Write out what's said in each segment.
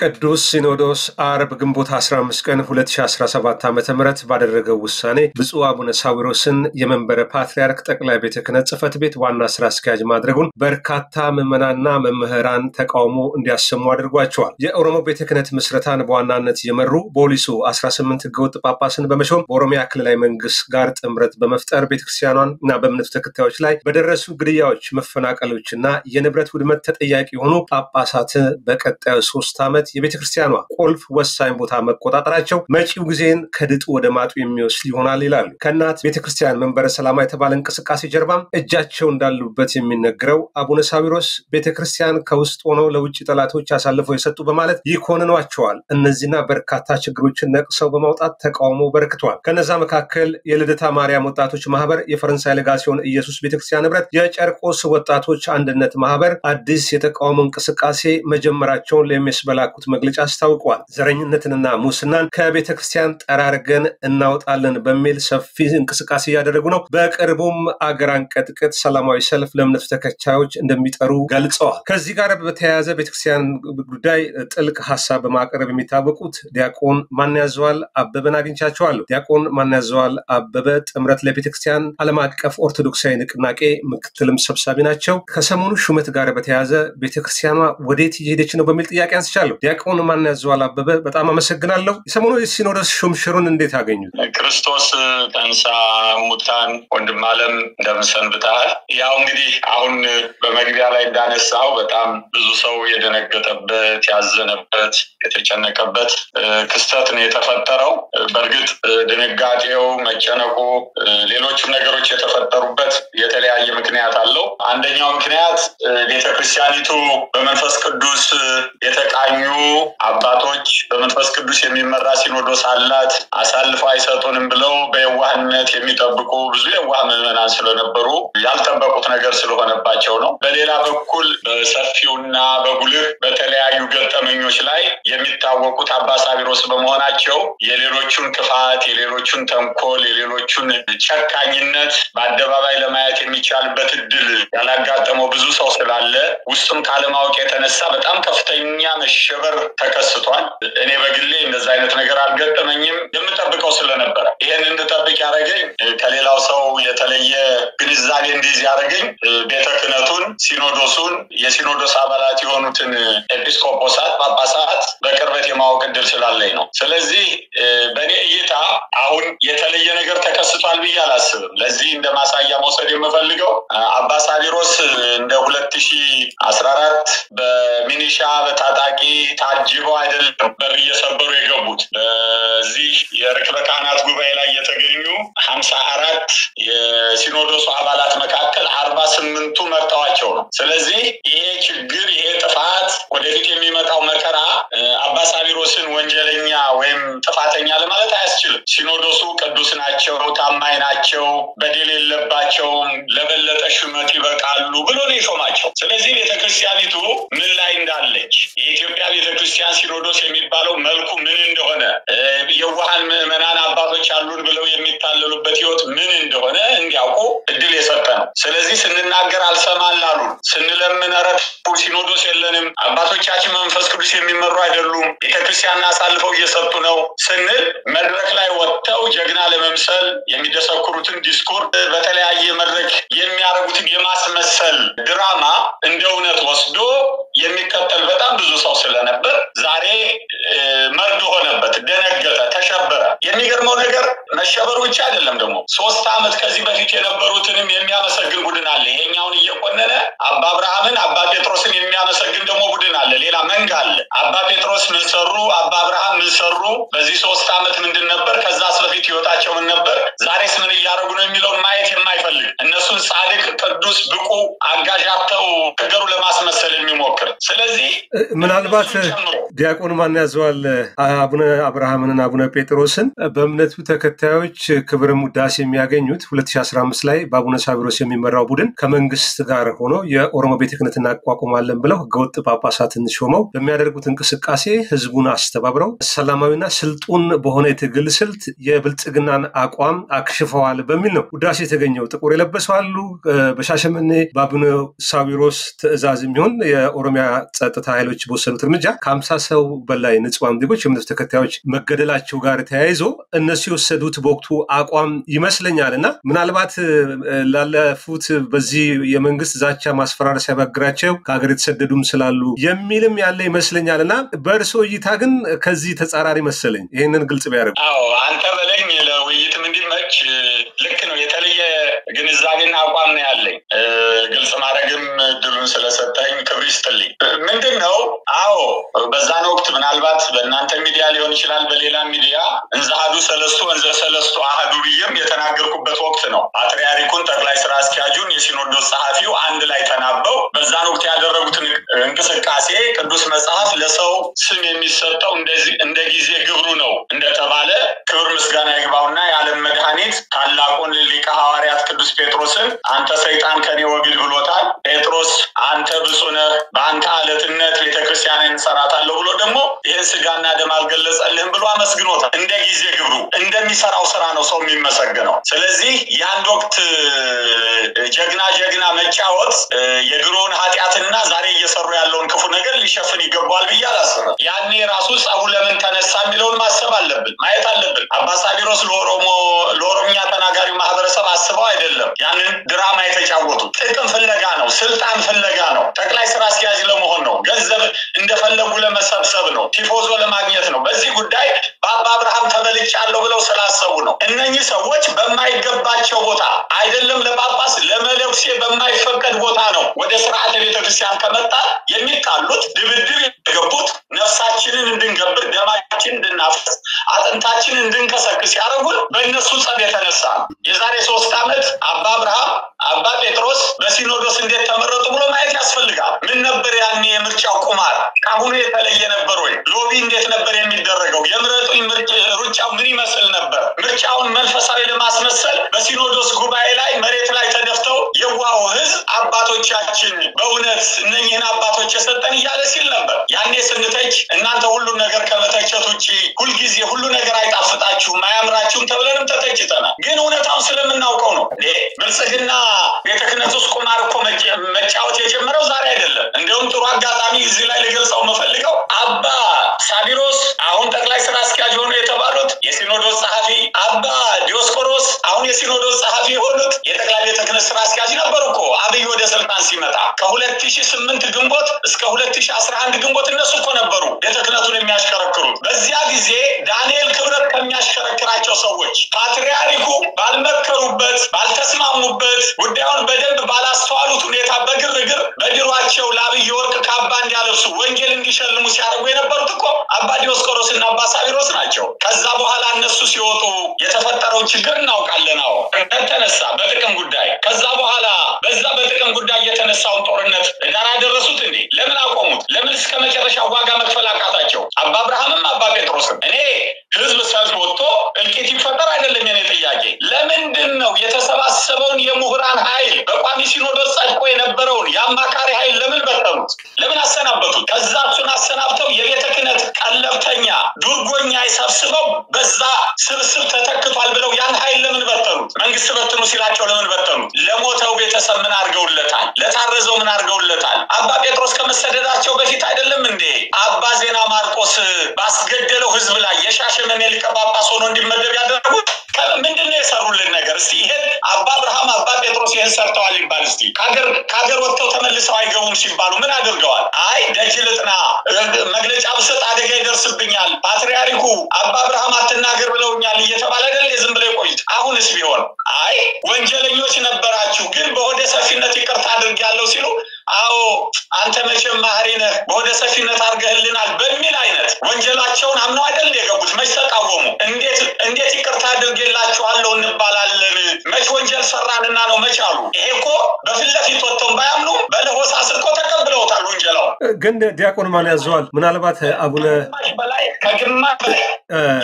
ቅዱስ ሲኖዶስ አርብ ግንቦት 15 ቀን 2017 ዓ.ም ባደረገው ውሳኔ ብፁዕ አቡነ ሳዊሮስን የመንበረ ፓትርያርክ ጠቅላይ ቤተ ክህነት ጽሕፈት ቤት ዋና ስራ አስኪያጅ ማድረጉን በርካታ ምዕመናንና መምህራን ተቃውሞ እንዲያሰሙ አድርጓቸዋል። የኦሮሞ ቤተ ክህነት ምስረታን በዋናነት የመሩ ቦሊሱ 18 ህገወጥ ጳጳስን በመሾም በኦሮሚያ ክልላዊ መንግስት ጋር ጥምረት በመፍጠር ቤተክርስቲያኗን እና በእምነቱ ተከታዮች ላይ በደረሱ ግድያዎች፣ መፈናቀሎችና የንብረት ውድመት ተጠያቂ የሆኑ ጳጳሳት በቀጣዩ 3 ዓመት የቤተክርስቲያኗ ቁልፍ ወሳኝ ቦታ መቆጣጠራቸው መጪው ጊዜን ከድጡ ወደ ማጡ የሚወስድ ይሆናል ይላሉ። ከእናት ቤተክርስቲያን መንበረ ሰላማ የተባለ እንቅስቃሴ ጀርባም እጃቸው እንዳሉበት የሚነገረው አቡነ ሳዊሮስ ቤተክርስቲያን ከውስጥ ሆነው ለውጭ ጠላቶች አሳልፈው የሰጡ በማለት ይኮንኗቸዋል። እነዚህና በርካታ ችግሮችን ነቅሰው በማውጣት ተቃውሞ በርክቷል። ከነዛ መካከል የልደታ ማርያም ወጣቶች ማህበር፣ የፈረንሳይ ሌጋሲዮን ኢየሱስ ቤተክርስቲያን ህብረት፣ የጨርቆስ ወጣቶች አንድነት ማህበር አዲስ የተቃውሞ እንቅስቃሴ መጀመራቸውን ለሚያስበላኩት መግለጫ አስታውቀዋል። ዘረኝነትንና ሙስናን ከቤተ ክርስቲያን ጠራርገን እናውጣለን በሚል ሰፊ እንቅስቃሴ እያደረጉ ነው። በቅርቡም አገር አንቀጥቅጥ ሰላማዊ ሰልፍ ለእምነቱ ተከታዮች እንደሚጠሩ ገልጸዋል። ከዚህ ጋር በተያያዘ ቤተክርስቲያን ጉዳይ ጥልቅ ሀሳብ በማቅረብ የሚታወቁት ዲያቆን ማንያዘዋል አበበን አግኝቻቸዋለሁ። ዲያቆን ማንያዘዋል አበበ ጥምረት ለቤተክርስቲያን ዓለም አቀፍ ኦርቶዶክሳዊ ንቅናቄ ምክትልም ሰብሳቢ ናቸው። ከሰሞኑ ሹመት ጋር በተያያዘ ቤተክርስቲያኗ ወዴት እየሄደች ነው በሚል ጥያቄ አንስቻለሁ። ዲያቆን ማንያዘዋል አበበ በጣም አመሰግናለሁ። የሰሞኑ የሲኖዶስ ሹምሽሩን እንዴት አገኙት? ክርስቶስ ተንሳ ሙታን ወንድም ዓለም እንደምን ሰንብተሃል? ያው እንግዲህ አሁን በመግቢያ ላይ እንዳነሳው በጣም ብዙ ሰው የደነገጠበት፣ ያዘነበት፣ የተጨነቀበት ክስተት ነው የተፈጠረው። በእርግጥ ድንጋጤው፣ መጨነቁ፣ ሌሎችም ነገሮች የተፈጠሩበት የተለያየ ምክንያት አለው። አንደኛው ምክንያት ቤተክርስቲያኒቱ በመንፈስ ቅዱስ የተቃኙ አባቶች በመንፈስ ቅዱስ የሚመራ ሲኖዶስ አላት፣ አሳልፈው አይሰጡንም ብለው በየዋህነት የሚጠብቁ ብዙ የዋህ ምዕመናን ስለነበሩ ያልጠበቁት ነገር ስለሆነባቸው ነው። በሌላ በኩል በሰፊውና በጉልህ በተለያዩ ገጠመኞች ላይ የሚታወቁት አባ ሳዊሮስ በመሆናቸው የሌሎቹን ክፋት፣ የሌሎቹን ተንኮል፣ የሌሎቹን ጨካኝነት በአደባባይ ለማየት የሚቻልበት እድል ያላጋጠመው ብዙ ሰው ስላለ ውስጡም ካለማወቅ የተነሳ በጣም ከፍተኛ መሸበር ተከስቷል። እኔ በግሌ እንደዛ አይነት ነገር አልገጠመኝም፣ የምጠብቀው ስለነበረ ይሄን እንድጠብቅ ያደረገኝ ከሌላው ሰው የተለየ ግንዛቤ እንዲይዝ ያደረገኝ ቤተ ክህነቱን፣ ሲኖዶሱን፣ የሲኖዶስ አባላት የሆኑትን ኤጲስቆጶሳት፣ ጳጳሳት በቅርበት የማወቅ እድል ስላለኝ ነው። ስለዚህ በእኔ እይታ አሁን የተለየ ነገር ተከስቷል ብዬ አላስብም። ለዚህ እንደ ማሳያ መውሰድ የምፈልገው አባ ሳዊሮስ እንደ 2014 በሚኒሻ በታጣቂ ታጅበው አይደለም በር እየሰበሩ የገቡት። በዚህ የርክበ ካህናት ጉባኤ ላይ የተገኙ 54 የሲኖዶሱ አባላት መካከል 48ቱ መርጠዋቸው ነው። ስለዚህ ይሄ ችግር፣ ይሄ ጥፋት፣ ወደፊት የሚመጣው መከራ አባ ሳዊሮስን ወንጀለኛ ወይም ጥፋተኛ ለማለት አያስችልም። ሲኖዶሱ ቅዱስ ናቸው፣ ታማኝ ናቸው፣ በደል የለባቸውም፣ ለበለጠ ሹመት ይበቃሉ ብሎ ነው የሾማቸው። ስለዚህ ቤተክርስቲያኒቱ ምን ላይ እንዳለች፣ የኢትዮጵያ ቤተክርስቲያን ሲኖዶስ የሚባለው መልኩ ምን እንደሆነ፣ የዋሃን ምዕመናን አባቶች አሉን ብለው የሚታለሉበት ህይወት ምን እንደሆነ እንዲያውቁ እድል የሰጠ ነው። ስለዚህ ስንናገር አልሰማን ላሉን፣ ስንለምን ኧረ ሲኖዶስ የለንም፣ አባቶቻችን መንፈስ ቅዱስ የሚመሩ አይደሉም፣ ቤተክርስቲያንን አሳልፈው እየሰጡ ነው ስንል መድረክ ላይ ወጥተው ጀግና ለመምሰል የሚደሰኩሩትን ዲስኩር፣ በተለያየ መድረክ የሚያደርጉትን የማስመሰል ድራማ እንደ እውነት ወስዶ የሚከተል በጣም ብዙ ሰው ስለነበር ዛሬ መርዶ ሆነበት፣ ደነገጠ፣ ተሸበረ። የሚገርመው ነገር መሸበሩ ብቻ አይደለም፣ ደግሞ 3 ዓመት ከዚህ በፊት የነበሩትንም የሚያመሰግን ቡድን አለ። ይሄኛውን እየቆነነ አባ አብርሃምን፣ አባ ጴጥሮስን የሚያመሰግን ደግሞ ቡድን አለ፣ ሌላ መንጋ አለ። አባ ጴጥሮስ ምን ሰሩ፣ አባ አብርሃም ምን ሰሩ፣ በዚህ 3 ዓመት ምንድን ነበር፣ ከዛስ በፊት ህይወታቸው ምን ነበር፣ ዛሬስ ምን እያደረጉ ነው የሚለውን ማየት የማይፈልግ እነሱን ጻድቅ፣ ቅዱስ፣ ብቁ አጋዥ አጥተው ነገሩ ለማስመሰል የሚሞክር። ስለዚህ ምናልባት ዲያቆን ማንያዘዋል አቡነ አብርሃምንና አቡነ ጴጥሮስን በእምነቱ ተከታዮች ክብርም ውዳሴ የሚያገኙት 2015 ላይ በአቡነ ሳዊሮስ የሚመራው ቡድን ከመንግስት ጋር ሆኖ የኦሮሞ ቤተ ክህነት እናቋቁማለን ብለው ህገወጥ ጳጳሳትን ሾመው በሚያደርጉት እንቅስቃሴ ህዝቡን አስተባብረው ሰላማዊና ስልጡን በሆነ የትግል ስልት የብልጽግናን አቋም አክሽፈዋል በሚል ነው ውዳሴ የተገኘው። ጥቁር የለበሱ አሉ። በሻሸመኔ በአቡነ ሳዊሮስ ትዕዛዝ የሚሆን የኦሮሚያ ጸጥታ ኃይሎች በወሰዱት እርምጃ ከ50 ሰው በላይ ንጹሃን ዜጎች የእምነቱ ተከታዮች መገደላቸው ጋር ተያይዞ እነሱ የወሰዱት በወቅቱ አቋም ይመስለኛልና ምናልባት ላለፉት በዚህ የመንግስት ዛቻ ማስፈራሪያ ሲያባግራቸው ከሀገር የተሰደዱም ስላሉ የሚልም ያለ ይመስለኛልና በእርሶ እይታ ግን ከዚህ ተጻራሪ መሰለኝ። ይሄንን ግልጽ ቢያደርጉ። አዎ አንተ በለኝ ለውይይትም እንዲመች ልክ ነው። የተለየ ግንዛቤና አቋም ነው ያለኝ። ግልጽ ማድረግም እድሉን ስለሰጠኝ ክብር ይስጥልኝ። ምንድነው? አዎ በዛን ወቅት ምናልባት በእናንተ ሚዲያ ሊሆን ይችላል፣ በሌላ ሚዲያ እንዛሃዱ ሰለስቱ ወንዘ ሰለስቱ አሃዱ ብዬም የተናገርኩበት ወቅት ነው። ፓትርያርኩን፣ ጠቅላይ ስራ አስኪያጁን፣ የሲኖዶስ ጸሐፊው አንድ ላይ ተናበው በዛን ወቅት ያደረጉትን እንቅስቃሴ ቅዱስ መጽሐፍ ለሰው ስም የሚሰጠው እንደ ጊዜ ግብሩ ነው እንደተባለ ክብር ምስጋና ይግባውና የዓለም መድኃኒት ታላቁን ሊቀ ሐዋርያት ቅዱስ ጴጥሮስን አንተ ሰይጣን ከኔ ወግድ ብሎታል። ጴጥሮስ አንተ ብፁዕ ነህ፣ በአንተ አለትነት ቤተክርስቲያንን እንሰራታለሁ ብሎ ደግሞ ይህን ስጋና ደም አልገለጸልህም ብሎ አመስግኖታል። እንደ ጊዜ ግብሩ እንደሚሰራው ስራ ነው ሰው የሚመሰገነው። ስለዚህ የአንድ ወቅት ጀግና መጫወት የድሮውን ኃጢአትና ዛሬ እየሰሩ ያለውን ክፉ ነገር ሊሸፍን ይገባዋል ብዬ አላስብም። ያኔ ራሱ ጸቡ ለምን ተነሳ የሚለውን ማሰብ አለብን፣ ማየት አለብን። አባ ሳዊሮስ ለኦሮምኛ ተናጋሪው ማህበረሰብ አስበው አይደለም ያንን ድራማ የተጫወቱት። ጥቅም ፍለጋ ነው፣ ስልጣን ፍለጋ ነው፣ ጠቅላይ ስራ አስኪያጅ ለመሆን ነው፣ ገንዘብ እንደፈለጉ ለመሰብሰብ ነው፣ ቲፎዞ ለማግኘት ነው። በዚህ ጉዳይ በአባ አብርሃም ተበልጫለሁ ብለው ስላሰቡ ነው። እነኚህ ሰዎች በማይገባቸው ቦታ አይደለም ለጳጳስ ለመለኩሴ በማይፈቀድ ቦታ ነው ወደ ስርዓተ ቤተክርስቲያን ከመጣ የሚጣሉት ድብድብ የገቡት ነፍሳችንን እንድንገብር ደማችን እንድናፈስ አጥንታችንን እንድንከሰክስ ያደረጉን በእነሱ ጸብ የተነሳ ነው። የዛሬ 3 ዓመት አባ አብርሃም አባ ጴጥሮስ በሲኖዶስ እንዴት ተመረጡ ብሎ ማየት ያስፈልጋል። ምን ነበር ያኔ የምርጫው ቁማር? ካሁኑ የተለየ ነበር ወይ? ሎቢ እንዴት ነበር የሚደረገው? የምረጡኝ ሩጫው ምን ይመስል ነበር? ምርጫውን መንፈሳዊ ለማስመሰል በሲኖዶስ ጉባኤ ላይ መሬት ላይ ተደፍተው የዋው ህዝብ አባቶቻችን በእውነት እነኚህን አባቶች የሰጠን እያለ ሲል ነበር። ያኔ ስንተች እናንተ ሁሉ ነገር ከመተቸት ውጪ ሁልጊዜ ሁሉ ነገር አይጣፍጣችሁም አያምራችሁም ተብለንም ተተችተናል። ግን እውነታውን ስለምናውቀው ነው። ብልጽግና ቤተ ክህነት ውስጥ ቁማር እኮ መጫወት የጀመረው ዛሬ አይደለም። እንደውም ጥሩ አጋጣሚ እዚህ ላይ ልገልጸው የምፈልገው አባ ሳዊሮስ አሁን ጠቅላይ ስራ አስኪያጅ ሆኖ የተባሉት የሲኖዶስ ጸሐፊ፣ አባ ዲዮስቆሮስ አሁን የሲኖዶስ ጸሐፊ የሆኑት የጠቅላይ ቤተ ክህነት ስራ አስኪያጅ ነበሩ እኮ አብይ ወደ ስልጣን ሲመጣ። ከ2008 ግንቦት እስከ 2011 ግንቦት እነሱ እኮ ነበሩ ቤተ ክህነቱን የሚያሽከረክሩት። በዚያ ጊዜ ዳንኤል ክብረት ከሚያሽከረክራቸው ሰዎች ፓትርያርኩ ባልመከሩበት፣ ባልተስማሙበት፣ ጉዳዩን በደንብ ባላስተዋሉት ሁኔታ በግርግር በድሯቸው ለአብይ ወርቅ ካባ እንዲያለብሱ ወንጌል እንዲሸልሙ ሲያደርጉ የነበሩት እኮ አባ ዲዮስቆሮስና አባ ሳዊሮስ ናቸው። ከዛ በኋላ እነሱ ሲወጡ የተፈጠረውን ችግር እናውቃለን። አዎ ተነሳ በጥቅም ጉዳይ። ከዛ በኋላ በዛ በጥቅም ጉዳይ የተነሳውን ጦርነት ዳር አደረሱት እንዴ? ለምን አቆሙት? ለምን እስከ መጨረሻ ዋጋ መክፈል አቃታቸው? አባ አብርሃምም አባ ጴጥሮስም። እኔ ህዝብ ሰልፍ ወጥቶ እልቂት ይፈጠር አይደለም የኔ ጥያቄ። ለምንድን ነው የተሰባሰበውን የምሁራን ኃይል በቋሚ ሲኖዶስ ጸድቆ የነበረውን የአማካሪ ኃይል ለምን በተኑት? ለምን አሰናበቱት? ከዛ እሱን አሰናብተው የቤተ ክህነት ቀለብተኛ ዱርጎኛ ይሰብስበው በዛ ስብስብ ተተክቷል ብለው ያን ኃይል ለምን በተኑት? መንግስት በትኑ ሲላቸው ለምን በተኑት? ለሞተው ቤተሰብ ምን አድርገውለታል? ለታረዘው ምን አድርገውለታል? አባ ጴጥሮስ ከመሰደዳቸው በፊት አይደለም እንዴ አባ ዜና ማርቆስ ባስገደለው ህዝብ ላይ የሻሸመኔ ሊቀ ጳጳስ ሆኖ እንዲመደብ ያደረጉት? ምንድነው የሰሩልን ነገር? እስቲ ይሄን አባ አብርሃም አባ ጴጥሮስ ይሄን ሰርተዋል ይባል እስቲ። ካገር ወጥተው ተመልሰው አይገቡም ሲባሉ ምን አድርገዋል? አይ ደጅ ልጥና መግለጫ ብሰጥ አደጋ ይደርስብኛል ፓትርያርኩ አባ አብርሃም አትናገር ብለውኛል እየተባለ አይደል ዝም ብለው ቆይት። አሁንስ ቢሆን አይ ወንጀለኞች ነበራችሁ ግን በሆደ ሰፊነት ይቅርታ አድርጋለሁ ሲሉ አዎ አንተ መቼም ማህሪ ነህ በሆደ ሰፊነት አድርገህልናል በሚል አይነት ወንጀላቸውን አምነው አይደል የገቡት? መች ተቃወሙ? እንዴት ይቅርታ አድርጌላችኋለሁ እንባላለን? መች ወንጀል ሰራንና ነው መች አሉ? ይሄ እኮ በፊት ለፊት ወጥተው ባያምኑ በለሆሳስ እኮ ተቀብለውታል ወንጀላው። ግን ዲያቆን ማን ያዘዋል? ምናልባት አቡነ ከግማሽ በላይ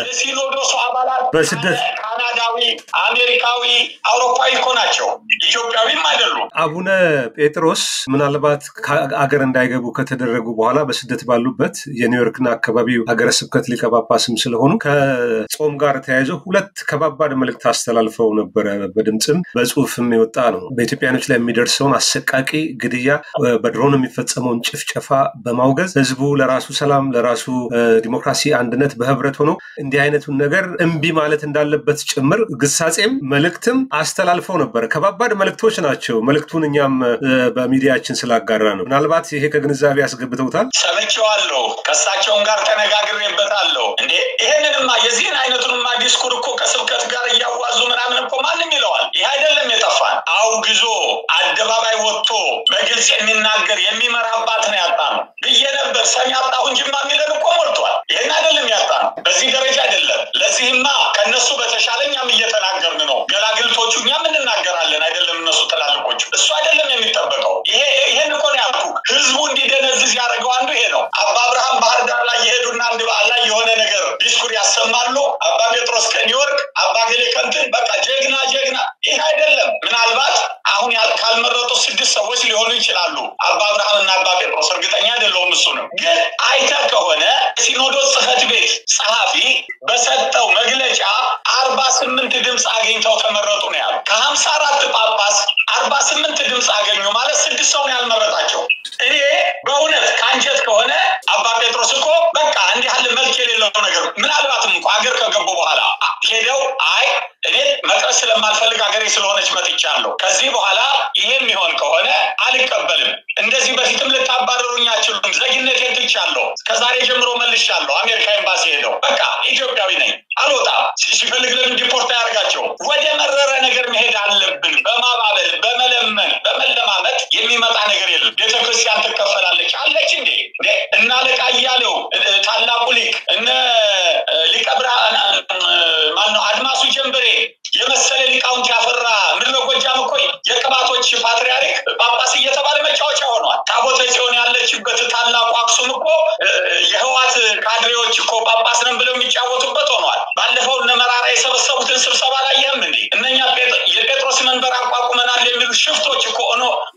የሲኖዶሱ አባላት በስደት ካናዳዊ፣ አሜሪካዊ፣ አውሮፓዊ እኮ ናቸው። ኢትዮጵያዊም አይደሉም። አቡነ ጴጥሮስ ምናልባት አገር እንዳይገቡ ከተደረጉ በኋላ በስደት ባሉበት የኒውዮርክና አካባቢው ሀገረ ስብከት ሊቀ ጳጳስም ስለሆኑ ከጾም ጋር ተያይዞ ሁለት ከባባድ መልእክት አስተላልፈው ነበረ። በድምጽም በጽሁፍም የወጣ ነው። በኢትዮጵያኖች ላይ የሚደርሰውን አሰቃቂ ግድያ፣ በድሮን የሚፈጸመውን ጭፍጨፋ በማውገዝ ህዝቡ ለራሱ ሰላም፣ ለራሱ ዲሞክራሲ፣ አንድነት በህብረት ሆኖ እንዲህ አይነቱን ነገር እምቢ ማለት እንዳለበት ጭምር ግሳጼም መልእክትም አስተላልፈው ነበር። ከባባድ መልእክቶች ናቸው። መልእክቱን እኛም በሚዲያችን ስላጋራ ነው። ምናልባት ይሄ ከግንዛቤ ያስገብተውታል። ሰምቼዋለሁ። ከሳቸውም ጋር ተነጋግሬበታለሁ። እንዴ ይሄንንማ የዚህን አይነቱንማ ዲስኩር እኮ ከስብከት ጋር እያዋዙ ምናምን እኮ ማንም ይለዋል። ይሄ አይደለም የጠፋን። አውግዞ አደባባይ ወጥቶ በግልጽ የሚናገር የሚመራባት ነው ያጣነው ብዬ ነበር። ሰሚ ያጣሁ እንጂማ የሚለን እኮ ሞልቷል። ይሄን አይደለም ያጣነው። በዚህ ደረጃ አይደለም። ለዚህማ ከነሱ በተሻለ እኛም እየተናገርን ነው። ገላግልቶቹ እኛም እንናገራለን አይደለም እነሱ ትላልቆቹ። እሱ አይደለም የሚጠበቀው። ይሄን እኮ ነው ያልኩህ። ህዝቡ እንዲደነዝዝ ያደረገው አንዱ ይሄ ነው። አባ አብርሃም ባህር ዳር ላይ የሄዱና አንድ በዓል ላይ የሆነ ነገር ዲስኩር ያሰማሉ። አባ ጴጥሮስ ከኒውዮርክ፣ አባ ገሌ ከእንትን በቃ ጀግና። ይሄ አይደለም። ምናልባት አሁን ካልመረጡ 6 ሰዎች ሊሆኑ ይችላሉ አባ አብርሃምና አባ ጴጥሮስ፣ እርግጠኛ አይደለሁም። እሱንም ግን አይተህ ከሆነ ሲኖዶስ ጽሕፈት ቤት ጸሐፊ በሰጠው መግለጫ 48 ድምፅ አግኝተው ተመረጡ ነው ያለው። ከ54 ጳጳስ 48 ድምፅ አገኙ ማለት 6 ሰው ነው ያልመረጣቸው። እኔ በእውነት ካንጀት ከሆነ አባ ጴጥሮስ እኮ በቃ እንዲህ ያለ መልክ የሌለው ነገር ምናልባትም እንኳን አገር ከገቡ በኋላ ሄደው አይ እኔ መቅረስ ስለማልፈልግ አገሬ ስለሆነች መጥቻለሁ፣ ከዚህ በኋላ ይሄ የሚሆን ከሆነ አልቀበልም፣ እንደዚህ በፊትም ልታባረሩኝ አትችሉም፣ ዜግነቴን ትቻለሁ፣ ከዛሬ ጀምሮ መልሻለሁ፣ አሜሪካ ኤምባሲ ሄደው በቃ ኢትዮጵያዊ ነኝ አልወጣም፣ ሲፈልግ ለምን ዲፖርት ያደርጋቸው። ወደ መረረ ነገር መሄድ አለብን። በማባበል በመለመን በመለማመጥ የሚመጣ ነገር የለም። ቤተክርስቲያን ትከፈላለች አለች እንዴ? እና አለቃ እያሌው ታላቁ ሊቅ እነ ሊቀ ብርሃን ማነው አድማሱ ጀንበሬ የመሰለ ሊቃውንት ያፈራ ምድረ ጎጃም እኮ የቅባቶች ፓትርያርክ ጳጳስ እየተባለ መጫወቻ ሆኗል። ታቦተ ጽዮን ያለችበት ታላቁ አክሱም እኮ የህዋት ካድሬዎች እኮ ጳጳስ ነን ብለው የሚጫወቱበት ሆኗል። ባለፈው እነ መራራ የሰበሰቡትን ስብሰባ ላይ ይህም እንዴ እነኛ የጴጥሮስ መንበር አቋቁመናል የሚሉ ሽፍቶች እኮ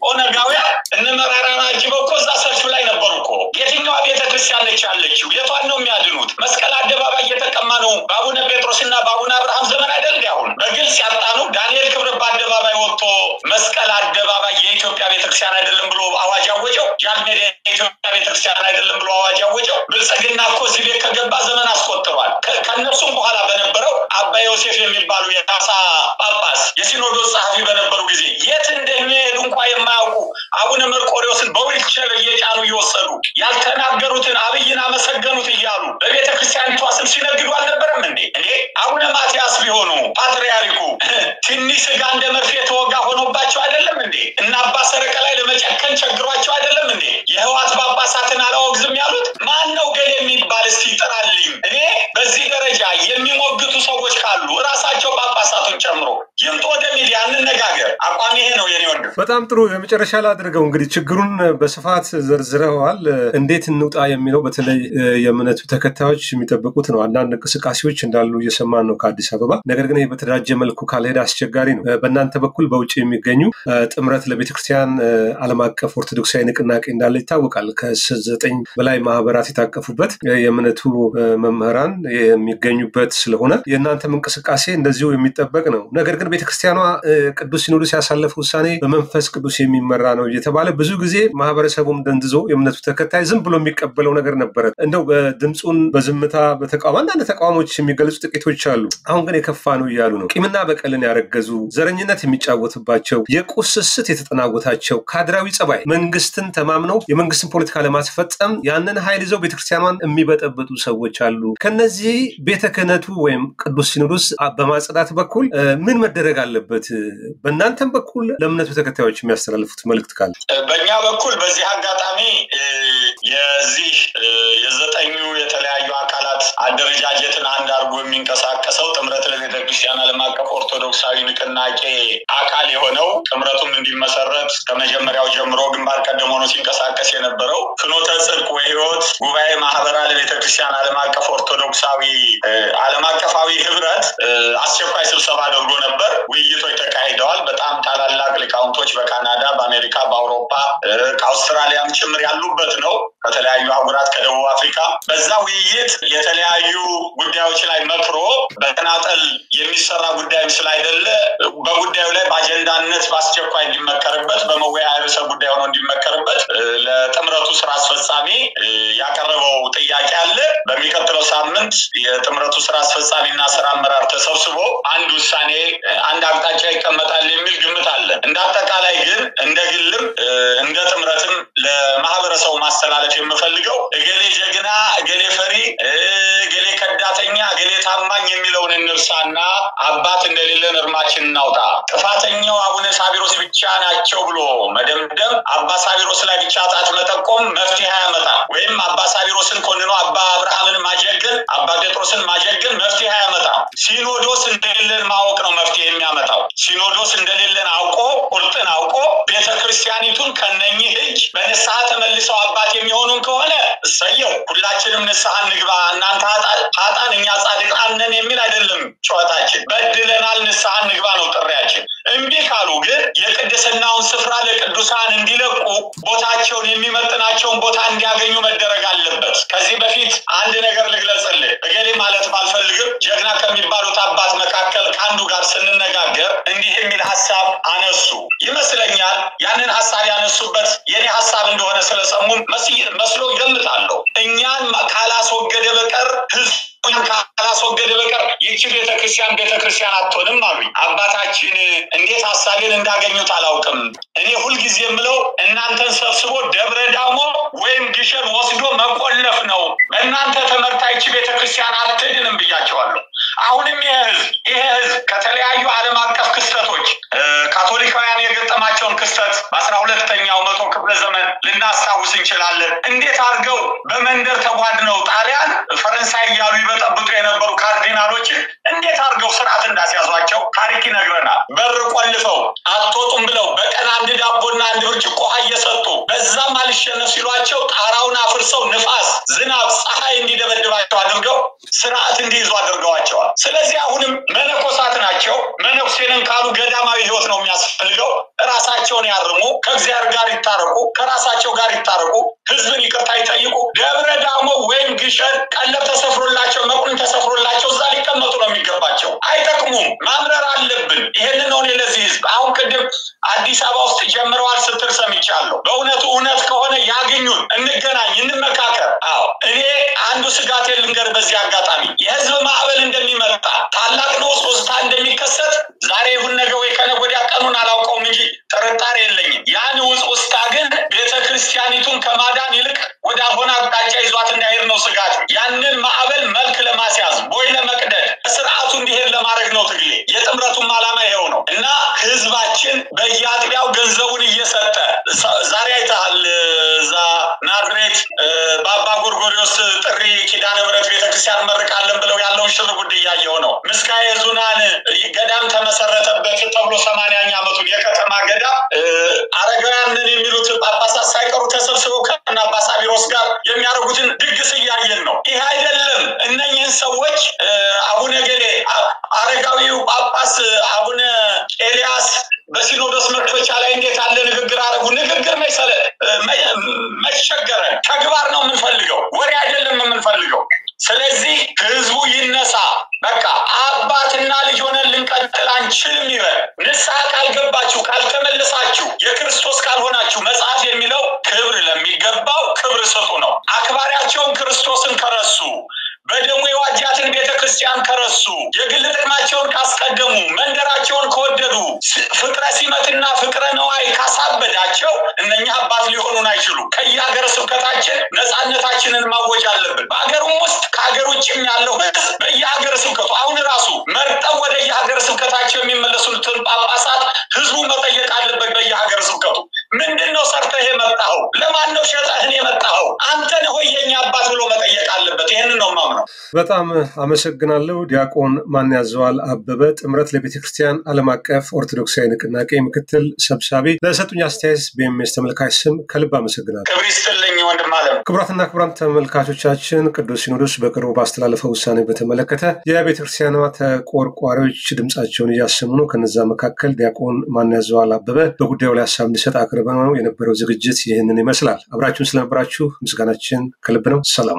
ኦነጋውያን እነ መራራ አጅበው እኮ እዛ ሰልፍ ላይ ነበሩ እኮ። የትኛዋ ቤተክርስቲያን ነች ያለችው? የቷን ነው የሚያድኑት? መስቀል አደባባይ እየተቀማ ነው በአቡነ ጴጥሮስና በአቡነ አብርሃም ዘመን አይደል? አሁን በግልጽ ያጣኑ ዳንኤል ክብረ በአደባባይ ወጥቶ መስቀል አደባባይ የኢትዮጵያ ቤተክርስቲያን አይደለም ብሎ አዋጅ አወጀው። ጃንሜዳ የኢትዮጵያ ቤተክርስቲያን አይደለም ብሎ አዋጅ አወጀው። ብልጽግና እኮ እዚህ ቤት ከገባ ዘመን አስቆጥሯል። ከነሱም በኋላ በነበረው አባ ዮሴፍ የሚባሉ የራሳ ጳጳስ የሲኖዶስ ጸሐፊ በነበሩ ጊዜ የት እንደሚሄዱ እንኳን የማያውቁ አቡነ መርቆሬዎስን በዊልቸር እየጫኑ እየወሰዱ ያልተናገሩትን አብይን አመሰገኑት እያሉ በቤተክርስቲያኒቷ ስም ሲነግዱ አልነበረም እንዴ? አቡነ ማትያስ ቢሆኑ ፓትርያርኩ ትንሽ ስጋ እንደ መርፌ ተወጋ ሆኖባቸው አይደለም እንዴ? እና አባ ሰረቀ ላይ ለመጨከን ቸግሯቸው አይደለም እንዴ? የህዋት ጳጳሳትን አላወግዝም ያሉት ማን ነው? ገሌ የሚባል እስቲ ጥራልኝ። እኔ በዚህ ደረጃ የሚሞግቱ ሰዎች ካሉ ራሳቸው ጳጳሳቱን ጨምሮ ይምጡ ወደ ሚዲያ እንነጋገር። አቋም ይሄ ነው የኔ ወንድም። በጣም ጥሩ። የመጨረሻ ላድርገው እንግዲህ ችግሩን በስፋት ዘርዝረዋል። እንዴት እንውጣ የሚለው በተለይ የእምነቱ ተከታዮች የሚጠብቁት ነው። አንዳንድ እንቅስቃሴዎች እንዳሉ እየሰማን ነው ከአዲስ አበባ። ነገር ግን በተደራጀ መልኩ ካልሄደ አስቸጋሪ ነው። በእናንተ በኩል በውጭ የሚገኙ ጥምረት ለቤተክርስቲያን ዓለም አቀፍ ኦርቶዶክሳዊ ንቅናቄ እንዳለ ይታወቃል። ከ9 በላይ ማህበራት የታቀፉበት የእምነቱ መምህራን የሚገኙበት ስለሆነ የእናንተም እንቅስቃሴ እንደዚሁ የሚጠበቅ ነው። ነገር ግን ቤተክርስቲያኗ ቅዱስ ሲኖዶስ ያሳለፈው ውሳኔ በመንፈስ ቅዱስ የሚመራ ነው እየተባለ ብዙ ጊዜ ማህበረሰቡም ደንዝዞ የእምነቱ ተከታይ ዝም ብሎ የሚቀበለው ነገር ነበረ። እንደው በድምጹን በዝምታ በተቃውሞ አንዳንድ ተቃውሞች የሚገልጹ ጥቂቶች አሉ። አሁን ግን የከፋ ነው እያሉ ነው። ቂምና በቀልን ያረገዙ፣ ዘረኝነት የሚጫወትባቸው፣ የቁስስት የተጠናወታቸው፣ ካድራዊ ጸባይ መንግስትን ተማምነው የመንግስትን ፖለቲካ ለማስፈጸም ያንን ኃይል ይዘው ቤተክርስቲያኗን የሚበጠብጡ ሰዎች አሉ። ከነዚህ ቤተ ክህነቱ ወይም ቅዱስ ሲኖዶስ በማጽዳት በኩል ምን መደረግ አለበት? በእናንተም በኩል ለእምነቱ ተከታዮች የሚያስተላልፉት መልእክት ካለ? በእኛ በኩል በዚህ አጋጣሚ የዚህ የ9 የተለያዩ አካላት አደረጃጀትን አንድ አድርጎ የሚንቀሳቀሰው ጥምረት ለቤተክርስቲያን ዓለም አቀፍ ኦርቶዶክሳዊ ንቅናቄ አካል የሆነው ጥምረቱም እንዲመሰረት ከመጀመሪያው ጀምሮ ግንባር ቀደም ሆኖ ሲንቀሳቀስ የነበረው ፍኖተ ጽድቅ ወሕይወት ጉባኤ ማህበረ ለቤተክርስቲያን ዓለም አቀፍ ኦርቶዶክሳዊ ዓለም አቀፋዊ ህብረት አስቸኳይ ስብሰባ አድርጎ ነበር። ውይይቶች ተካሂደዋል። በጣም ታላላቅ ሊቃውንቶች በካናዳ፣ በአሜሪካ፣ በአውሮፓ ከአውስትራሊያም ጭምር ያሉበት ነው። ከተለያዩ አህጉራት ከደቡብ አፍሪካ በዛ ውይይት የተለያዩ ጉዳዮች ላይ መክሮ በተናጠል የሚሰራ ጉዳይም ስላይደለ በጉዳዩ ላይ በአጀንዳነት በአስቸኳይ እንዲመከርበት በመወያያ ርዕሰ ጉዳይ ሆኖ እንዲመከርበት ለጥምረቱ ስራ አስፈጻሚ ያቀረበው ጥያቄ አለ። በሚቀጥለው ሳምንት የጥምረቱ ስራ አስፈጻሚና ስራ አመራር ተሰብስቦ አንድ ውሳኔ አንድ አቅጣጫ ይቀመጣል የሚል ግምት አለ። እንዳጠቃላይ ግን እንደ ግልም እንደ ጥምረትም ለማህበረሰቡ ማስተላለፍ የምፈልገው እገሌ ጀግና፣ እገሌ ፈሪ፣ እገሌ ከዳተኛ፣ እገሌ ታማኝ የሚለውን እንርሳና አባት እንደሌለን እርማችን እናውጣ። ጥፋተኛው አቡነ ሳዊሮስ ብቻ ናቸው ብሎ መደምደም፣ አባ ሳዊሮስ ላይ ብቻ ጣት መጠቆም መፍትሄ ያመጣል። ወይም አባ ሳዊሮስን ኮንኖ አባ አብርሃምን ማጀገን፣ አባ ጴጥሮስን ማጀገን መፍትሄ ያመጣል። ሲኖዶስ እንደሌለን ማወቅ ነው መፍትሄ የሚያመጣው። ሲኖዶስ እንደሌለን አውቆ ቁርጥን አውቆ ቤተክርስቲያኒቱን ከነኚህ እጅ በንስሐ ተመልሰው አባት የሚሆኑን ከሆነ እሰየው፣ ሁላችንም ንስሐ እንግባ። እናንተ ኃጥአን እኛ ጻድቃን ነን የሚል አይደለም ጩኸታችን። በድለናል፣ ንስሐ እንግባ ነው ጥሪያችን። እምቢ ካሉ ግን የቅድስናውን ስፍራ ለቅዱሳን እንዲለቁ ቦታቸውን የሚመጥናቸውን ቦታ እንዲያገኙ መደረግ አለበት። ከዚህ በፊት አንድ ነገር ልግለጽልህ። እገሌ ማለት ባልፈልግም ጀግና ከሚባሉት አባት መካከል ከአንዱ ጋር ስንነጋገር እንዲህ የሚል ሐሳብ አነሱ ይመስለኛል። ያንን ሐሳብ ያነሱበት የኔ ሐሳብ እንደሆነ ስለሰሙም መስሎ ይገምታለሁ። እኛን ካላስወገደ በቀር ካላስወገደ በቀር ይህች ቤተክርስቲያን አትሆንም አሉኝ። አባታችን እንዴት ሐሳቤን እንዳገኙት አላውቅም። እኔ ሁልጊዜ የምለው እናንተን ሰብስቦ ደብረ ዳሞ ወይም ግሸን ወስዶ መቆለፍ ነው። በእናንተ ተመርታ ይህች ቤተክርስቲያን አትድንም ብያቸዋለሁ። አሁንም ይሄ ህዝብ ከተለያዩ ዓለም አቀፍ ክስተቶች ካቶሊካውያን የገጠማቸውን ክስተት በ12ኛው መቶ ክፍለ ዘመን ልናስታውስ እንችላለን። እንዴት አድርገው በመንደር ተጓድነው ጣሊያን ፈረንሳይ እያሉ ይበጠብጡ የነበሩ ካርዲናሎች እንዴት አድርገው ስርዓት እንዳስያዟቸው ታሪክ ይነግረናል። በር ቆልፈው አትወጡም ብለው በቀን አንድ ዳቦና አንድ ብርጭቆ ውሃ እየሰጡ በዛም አልሸነፍ ሲሏቸው ጣራውን አፍርሰው ንፋስ፣ ዝናብ፣ ፀሐይ እንዲደበድባቸው አድርገው ስርዓት እንዲይዙ አድርገዋቸዋል። ስለዚህ አሁንም መነኮሳት ናቸው። መነኩሴንን ካሉ ገዳማዊ ህይወት ነው የሚያስፈልገው። ራሳቸውን ያርሙ፣ ከእግዚአብሔር ጋር ይታረቁ፣ ከራሳቸው ጋር ይታረቁ፣ ህዝብን ይቅርታ ይጠይቁ። ደብረ ዳሞ ወይም ግሸን ቀለብ ተሰፍሮላቸው መቁን ተሰፍሮላቸው እዛ ሊቀመጡ ነው የሚገባቸው። አይጠቅሙም። ማምረር አለብን። ይሄንን ነው ለዚህ ህዝብ አሁን ቅድም አዲስ አበባ ውስጥ ጀምረዋል ስትል ሰምቻለሁ። በእውነቱ እውነት ከሆነ ያግኙን፣ እንገናኝ፣ እንመካከር። አዎ እኔ አንዱ ስጋት ልንገር በዚህ አጋጣሚ የህዝብ ማዕበል እንደሚመጣ ታላቅ ነው ሶስታ እንደሚከሰት ዛሬ ይሁን ነገ ወይ ከነገ ወዲያ ቀኑን አላውቀውም እንጂ ጥርጣሬ የለኝም። ያን ውስጣ ግን ቤተክርስቲያኒቱን ከማዳን ይልቅ ወደ አሁን አቅጣጫ ይዟት እንዳይሄድ ነው ስጋት። ያንን ማዕበል መልክ ለማስያዝ ቦይ ለመቅደድ ስርዓቱ እንዲሄድ ለማድረግ ነው ትግሌ። የጥምረቱም ዓላማ ይሄው ነው እና ህዝባችን በየአጥቢያው ገንዘቡን እየሰጠ ዛሬ አይተሃል። ዛ ናዝሬት በአባ ጎርጎርዮስ ጥሪ ኪዳነ ምሕረት ቤተክርስቲያን መርቃለን ብለው ያለውን ሽር ጉድ እያየሁ ነው። ምስካየ ኅዙናን ገዳም ተመሰረተበት ተብሎ 80ኛ ዓመቱን የከተማ ገዳም አረጋውያንን የሚሉት ጳጳሳት ሳይቀሩ ተሰብስበው ከና አባ ሳዊሮስ ጋር የሚያደርጉትን ድግስ እያየን ነው። ይሄ አይደለም እነኚህን ሰዎች አቡነ ገሌ አረጋዊው ጳጳስ አቡነ ኤልያስ በሲኖዶስ መክፈቻ ላይ እንዴት አለ ንግግር አረጉ። ንግግር መቸገረን ተግባር ነው የምንፈልገው፣ ወሬ አይደለም የምንፈልገው። ስለዚህ ህዝቡ ይነሳ። በቃ አባትና ልጅ ሆነን ልንቀጥል አንችልም ይበል። ንስሐ ካልገባችሁ ካልተመለሳችሁ የክርስቶስ ካልሆናችሁ መጽሐፍ የሚለው ክብር ለሚገባው ክብር ስጡ ነው። አክባሪያቸውን ክርስቶስን ከረሱ፣ በደሙ የዋጃትን ቤተክርስቲያን ከረሱ፣ የግል ጥቅማቸውን ካስቀደሙ፣ መንደራቸውን ከወደዱ፣ ፍቅረ ሲመትና ፍቅረ ነዋይ ካሳበዳቸው እነኛ አባት ሊሆኑን አይችሉም። ከየሀገረ ስብከታችን ነፃነታችንን ማወጅ አለብን። በአገሩም ውስጥ ከሀገር ውጭም ያለው ህዝብ በየሀገረ ስብከቱ አሁን ራሱ መርጠው ወደ የሀገረ ስብከታቸው የሚመለሱትን ጳጳሳት ህዝቡ መጠየቅ አለበት። በየሀገረ ስብከቱ ምንድነው ሰርተህ የመጣኸው? ለማን ነው ሸጠህ የመጣኸው? አንተ ነህ ወይ የኛ አባት ብሎ መጠየቅ አለበት። ይሄንን ነው ማምነው። በጣም አመሰግናለሁ። ዲያቆን ማንያዘዋል አበበ ጥምረት ለቤተክርስቲያን ዓለም አቀፍ ኦርቶዶክሳዊ ንቅናቄ ምክትል ሰብሳቢ ለሰጡኝ አስተያየት በኤምኤስ ተመልካች ስም ከልብ አመሰግናለሁ። ክብር ይስጥልኝ ወንድም አለም። ክቡራትና ክቡራን ተመልካቾቻችን ቅዱስ ሲኖዶስ በቅርቡ ባስተላለፈው ውሳኔ በተመለከተ የቤተክርስቲያኗ ተቆርቋሪዎች ድምጻቸውን እያሰሙ ነው። ከነዛ መካከል ዲያቆን ማንያዘዋል አበበ በጉዳዩ ላይ ሀሳብ እንዲሰጥ አቅርበው የነበረው ዝግጅት ይህንን ይመስላል። አብራችሁን ስለነበራችሁ ምስጋናችን ከልብ ነው። ሰላም።